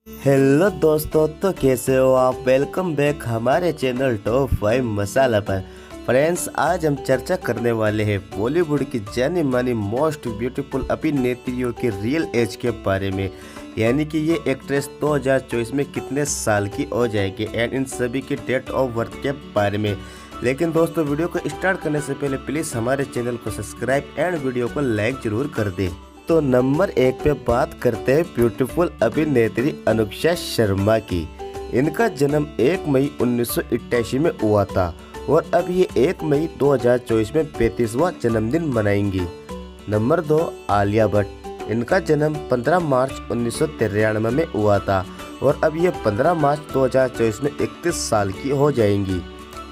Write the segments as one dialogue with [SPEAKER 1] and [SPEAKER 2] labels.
[SPEAKER 1] Hello दोस्तों, तो कैसे हो आप। वेलकम बैक हमारे चैनल टॉप 5 मसाला पर। फ्रेंड्स, आज हम चर्चा करने वाले हैं बॉलीवुड की जानी मानी मोस्ट ब्यूटीफुल अभिनेत्रियों के रियल एज के बारे में, यानी कि ये एक्ट्रेस 2024 में कितने साल की हो जाएगी एंड इन सभी की डेट ऑफ बर्थ के बारे में। लेकिन दोस्तों, वीडियो को स्टार्ट करने से पहले प्लीज़ हमारे चैनल को सब्सक्राइब एंड वीडियो को लाइक जरूर कर दें। तो नंबर 1 पे बात करते हैं ब्यूटीफुल अभिनेत्री अनुष्का शर्मा की। इनका जन्म 1 मई 1988 में हुआ था और अब ये 1 मई 2024 में 35वां जन्मदिन मनाएंगी। नंबर 2 आलिया भट्ट। इनका जन्म 15 मार्च 1993 में हुआ था और अब ये 15 मार्च 2024 में 31 साल की हो जाएंगी।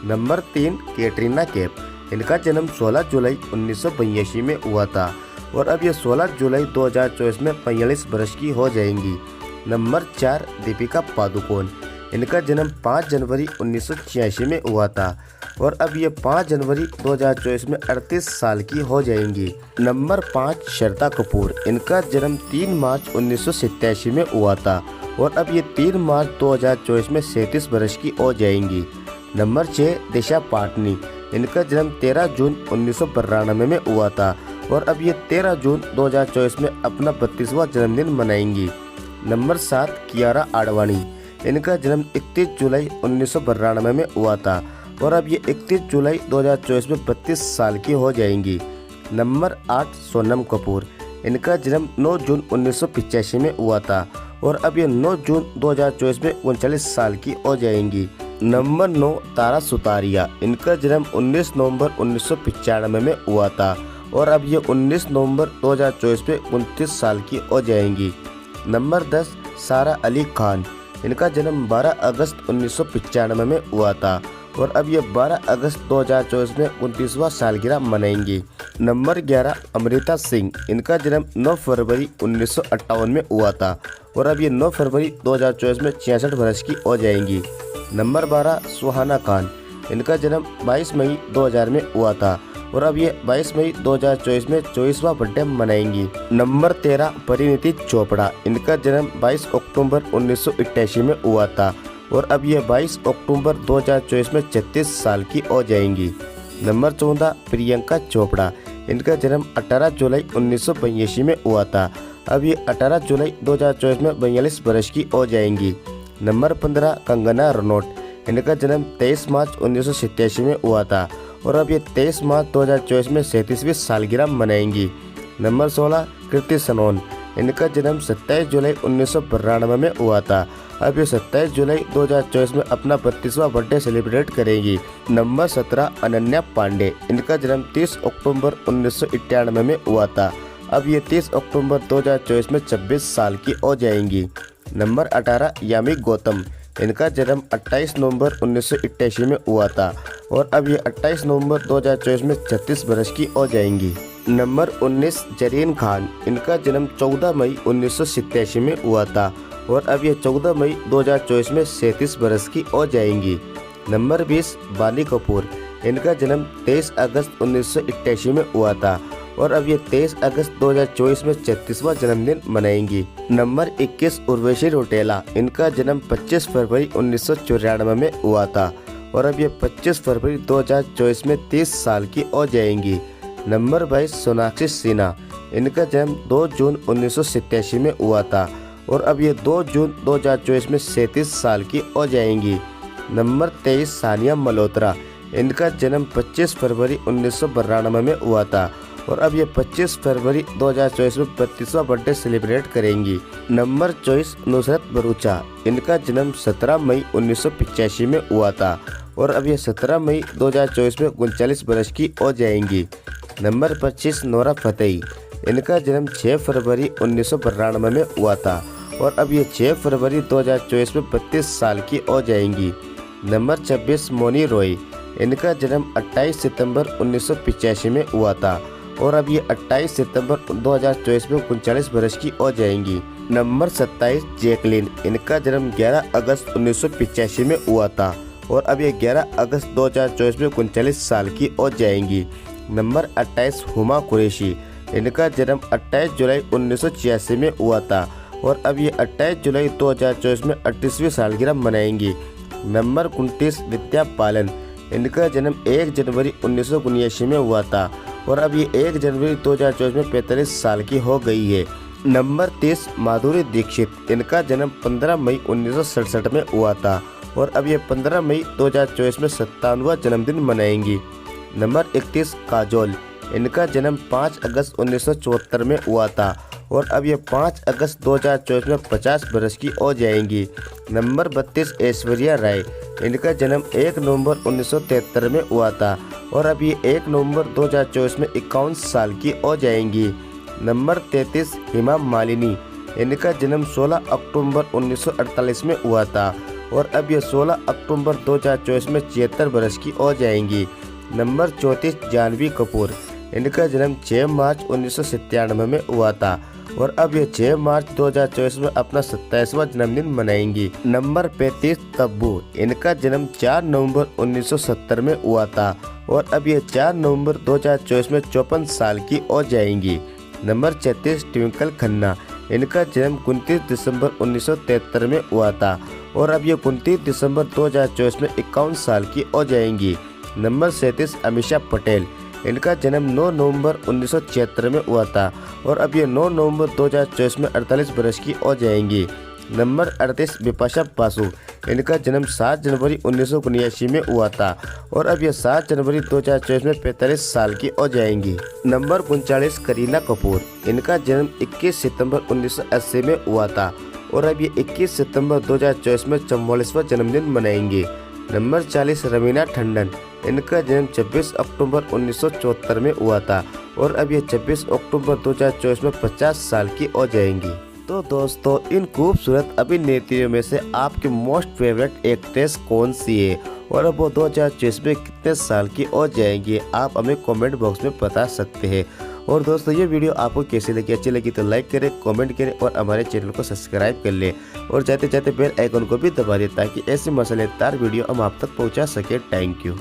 [SPEAKER 1] नंबर 3 कैटरीना कैफ। इनका जन्म 16 जुलाई 1982 में हुआ था और अब ये 16 जुलाई 2024 में 45 वर्ष की हो जाएंगी। नंबर 4 दीपिका पादुकोण। इनका जन्म 5 जनवरी 1986 में हुआ था और अब ये 5 जनवरी 2024 में 38 साल की हो जाएंगी। नंबर 5 श्रद्धा कपूर। इनका जन्म 3 मार्च 1987 में हुआ था और अब ये 3 मार्च 2024 में 37 वर्ष की हो जाएंगी। नंबर 6 दिशा पाटनी। इनका जन्म 13 जून 1992 में हुआ था और अब ये 13 जून 2024 में अपना 32वां जन्मदिन मनाएंगी। नंबर 7 कियारा आडवाणी। इनका जन्म 31 जुलाई 1992 में हुआ था और अब ये 31 जुलाई 2024 में 32 साल की हो जाएंगी। नंबर 8 सोनम कपूर। इनका जन्म 9 जून 1985 में हुआ था और अब ये 9 जून 2024 में 39 साल की हो जाएंगी। नंबर 9 तारा सुतारिया। इनका जन्म 19 नवंबर 1995 में हुआ था और अब ये 19 नवंबर 2024 में 29 साल की हो जाएंगी। नंबर 10 सारा अली खान। इनका जन्म 12 अगस्त 1995 में हुआ था और अब ये 12 अगस्त 2024 में 29वां सालगिरह मनाएंगी। नंबर 11 अमृता सिंह। इनका जन्म 9 फरवरी 1958 में हुआ था और अब ये 9 फरवरी 2024 में 66 वर्ष की हो जाएंगी। नंबर 12 सुहाना खान। इनका जन्म 22 मई 2000 में हुआ था और अब ये 22 मई 2024 में 24वां बर्थडे मनाएंगी। नंबर 13 परिणीति चोपड़ा। इनका जन्म 22 अक्टूबर 1988 में हुआ था और अब ये 22 अक्टूबर 2024 में 36 साल की हो जाएंगी। नंबर 14 प्रियंका चोपड़ा। इनका जन्म 18 जुलाई 1982 में हुआ था, अब ये 18 जुलाई 2024 में 42 वर्ष की हो जाएंगी। नंबर 15 कंगना रनौत। इनका जन्म 23 मार्च 1987 में हुआ था और अब ये 23 मार्च 2024 में 37वीं सालगिरह मनाएंगी। नंबर 16 कृति सनोन। इनका जन्म 27 जुलाई 1992 में हुआ था, अब ये 27 जुलाई 2024 में अपना 32वां बर्थडे सेलिब्रेट करेंगी। नंबर 17 अनन्या पांडे। इनका जन्म 30 अक्टूबर 1991 में हुआ था, अब ये 30 अक्टूबर 2024 में 26 साल की हो जाएंगी। नंबर 18 यामी गौतम। इनका जन्म 28 नवंबर 1988 में हुआ था और अब ये 28 नवंबर 2024 में 36 वर्ष की हो जाएंगी। नंबर 19 जरीन खान। इनका जन्म 14 मई 1987 में हुआ था और अब ये 14 मई 2024 में 37 वर्ष की हो जाएंगी। नंबर 20 बानी कपूर। इनका जन्म 23 अगस्त 1988 में हुआ था और अब ये 23 अगस्त 2024 में 36वां जन्मदिन मनाएंगी। नंबर 21 उर्वशी रौटेला। इनका जन्म 25 फरवरी 1994 में हुआ था और अब ये 25 फरवरी 2024 में 30 साल की हो जाएंगी। नंबर 22 सोनाक्षी सिन्हा। इनका जन्म 2 जून 1987 में हुआ था और अब ये 2 जून 2024 में 37 साल की हो जाएंगी। नंबर 23 सानिया मल्होत्रा। इनका जन्म 25 फरवरी 1992 में हुआ था और अब ये 25 फरवरी 2024 में 32वां बर्थडे सेलिब्रेट करेंगी। नंबर 24 नुसरत भरूचा। इनका जन्म 17 मई 1985 में हुआ था और अब ये 17 मई 2024 में 39 वर्ष की हो जाएंगी। Number 25 Nora Fatehi. इनका जन्म 6 फरवरी 1992 में हुआ था और अब ये 6 फरवरी 2024 में 32 साल की हो जाएंगी। नंबर 26 मोनी रॉय। इनका जन्म 28 सितंबर 1985 में हुआ था और अब ये 28 सितंबर 2024 में 39 वर्ष की हो जाएंगी। Number 27 Jacqueline. इनका जन्म 11 अगस्त 1985 में हुआ था और अब ये 11 अगस्त 2024 में 39 साल की हो जाएंगी। नंबर 28 हुमा कुरैशी। इनका जन्म 28 जुलाई 1986 में हुआ था और अब ये 28 जुलाई 2024 में 38वीं सालगिरह मनाएंगी। नंबर 29 विद्या बालन, इनका जन्म 1 जनवरी 1979 में हुआ था और अब ये 1 जनवरी 2024 में 45 साल की हो गई है। नंबर 30 माधुरी दीक्षित, इनका जन्म 15 मई 1967 में हुआ था और अब ये 15 मई 2024 में 57वां जन्मदिन मनाएंगी। नंबर 31 काजोल, इनका जन्म 5 अगस्त 1974 में हुआ था और अब ये 5 अगस्त 2024 में 50 बरस की हो जाएंगी। नंबर 32 ऐश्वर्या राय, इनका जन्म 1 नवंबर 1973 में हुआ था और अब ये 1 नवंबर 2024 में 51 साल की हो जाएंगी। नंबर 33 हेमा मालिनी, इनका जन्म 16 अक्टूबर 1948 में हुआ था और अब ये 16 अक्टूबर 2024 में 76 बरस की हो जाएंगी। नंबर 34 जानवी कपूर, इनका जन्म 6 मार्च 1997 में हुआ था और अब ये 6 मार्च 2024 में अपना 27वां जन्मदिन मनाएंगी। नंबर 35 तब्बू, इनका जन्म 4 नवंबर 1970 में हुआ था और अब ये 4 नवंबर 2024 में 54 साल की हो जाएंगी। नंबर 36 ट्विंकल खन्ना, इनका जन्म 29 दिसंबर 1973 में हुआ था और अब ये 29 दिसंबर 2024 में 51 साल की हो जाएंगी। नंबर 37 अमीषा पटेल, इनका जन्म 9 नवंबर 1976 में हुआ था और अब ये 9 नवंबर 2024 में 48 बरस की हो जाएंगी। नंबर 38 बिपाशा बासु, इनका जन्म 7 जनवरी 1979 में हुआ था और अब ये 7 जनवरी 2024 में 45 साल की हो जाएंगी। नंबर 39 करीना कपूर, इनका जन्म 21 सितंबर 1980 में हुआ था और अब ये 21 सितंबर 2024 में 44वां जन्मदिन मनाएंगे। नंबर 40 रवीना टंडन, इनका जन्म 26 अक्टूबर 1974 में हुआ था और अब ये 26 अक्टूबर 2024 में 50 साल की हो जाएंगी। तो दोस्तों, इन खूबसूरत अभिनेत्रियों में से आपकी मोस्ट फेवरेट एक्ट्रेस कौन सी है और अब वो 2024 में कितने साल की हो जाएंगी, आप हमें कमेंट बॉक्स में बता सकते हैं। और दोस्तों, ये वीडियो आपको कैसी लगी, अच्छी लगी तो लाइक करें, कमेंट करें और हमारे चैनल को सब्सक्राइब कर लें और जाते जाते बेल आइकन को भी दबा दें ताकि ऐसे मसालेदार वीडियो हम आप तक पहुंचा सके। Thank you.